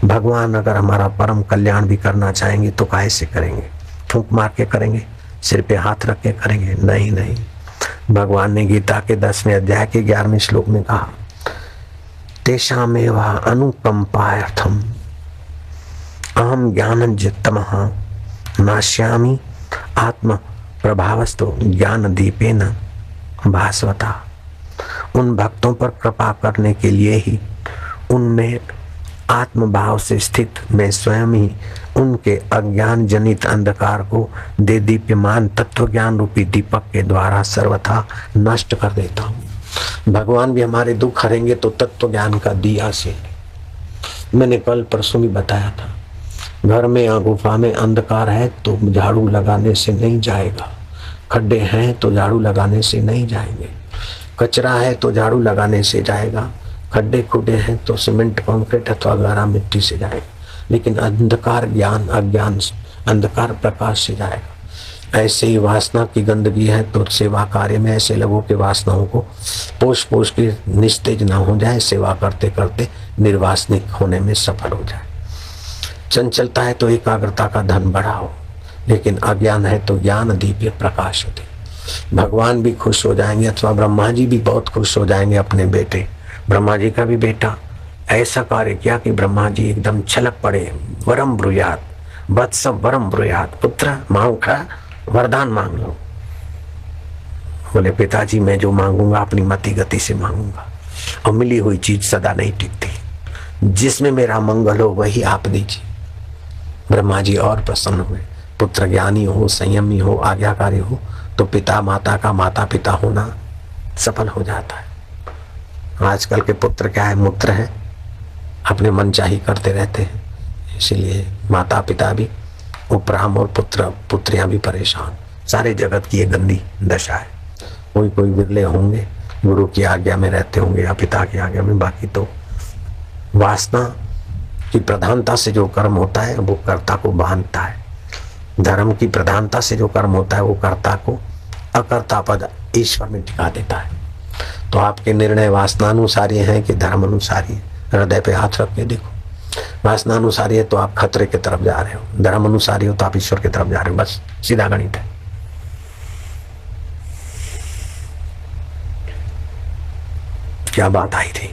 भगवान अगर हमारा परम कल्याण भी करना चाहेंगे तो काहे से करेंगे? फूंक मार के करेंगे? सिर पे हाथ रख के करेंगे? नहीं नहीं। भगवान ने गीता के 10वें अध्याय के 11वें श्लोक में कहा, तेषामेव अनुकंपार्थम अहम ज्ञानंजतमः नाश्यामि आत्म प्रभावस्तु ज्ञान दीपेन भास्वता। उन भक्तों पर कृपा करने के लिए ही, उनमें आत्मभाव से स्थित मैं स्वयं ही उनके अज्ञान जनित अंधकार को दे दीप्यमान तत्व ज्ञान रूपी दीपक के द्वारा सर्वथा नष्ट कर देता हूँ। भगवान भी हमारे दुख हरेंगे तो तत्व ज्ञान का दिया से। मैंने कल परसों भी बताया था, घर में या गुफा में अंधकार है तो झाड़ू लगाने से नहीं जाएगा, खड्डे हैं तो झाड़ू लगाने से नहीं जाएंगे, कचरा है तो झाड़ू लगाने से जाएगा, खड्डे खुडे हैं तो सीमेंट कंक्रीट अथवा गारा मिट्टी से जाएगा, लेकिन अंधकार ज्ञान अज्ञान अंधकार प्रकाश से जाएगा। ऐसे ही वासना की गंदगी है तो सेवा कार्य में ऐसे लोगों के वासनाओं को पोष पोष के निस्तेज न हो जाए, सेवा करते करते निर्वासनिक होने में सफल हो जाए। चंचलता है तो एकाग्रता का धन बढ़ाओ, लेकिन अज्ञान है तो ज्ञान दीप्य प्रकाश होते। भगवान भी खुश हो जाएंगे अथवा ब्रह्मा जी भी बहुत खुश हो जाएंगे। अपने बेटे ब्रह्मा जी का भी बेटा ऐसा कार्य किया कि ब्रह्मा जी एकदम छलक पड़े। वरम ब्रूयात वत्स वरम ब्रूयात, पुत्र मांग वरदान मांग लो। बोले पिताजी मैं जो मांगूंगा अपनी मति गति से मांगूंगा, और मिली हुई चीज सदा नहीं टिकती, जिसमें मेरा मंगल हो वही आप दीजिए। ब्रह्मा जी और प्रसन्न हुए। पुत्र ज्ञानी हो, संयमी हो, आज्ञाकारी हो तो पिता माता का माता पिता होना सफल हो जाता है। आजकल के पुत्र क्या है, मूत्र है, अपने मन चाही करते रहते हैं, इसीलिए माता पिता भी उपराम और पुत्र पुत्रियां भी परेशान। सारे जगत की ये गंदी दशा है। कोई कोई विरले होंगे गुरु की आज्ञा में रहते होंगे या पिता की आज्ञा में, बाकी तो वासना की प्रधानता से जो कर्म होता है वो कर्ता को बांधता है। धर्म की प्रधानता से जो कर्म होता है वो कर्ता को अकर्ता पद ईश्वर में टिका देता है। तो आपके निर्णय वासनानुसारी हैं कि धर्म अनुसारी है? हृदय पे हाथ रख के देखो। वासनानुसारी है तो आप खतरे की तरफ जा रहे हो, धर्म अनुसारी हो तो आप ईश्वर की तरफ जा रहे हो। बस सीधा गणित है। क्या बात आई थी?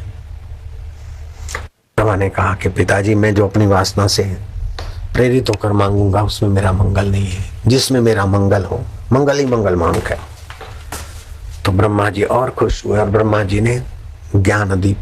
ब्रह्मा ने कहा कि पिताजी मैं जो अपनी वासना से प्रेरित होकर मांगूंगा उसमें मेरा मंगल नहीं है, जिसमें मेरा मंगल हो, मंगल ही मंगल मांग है। तो ब्रह्मा जी और खुश हुए और ब्रह्मा जी ने ज्ञान दीप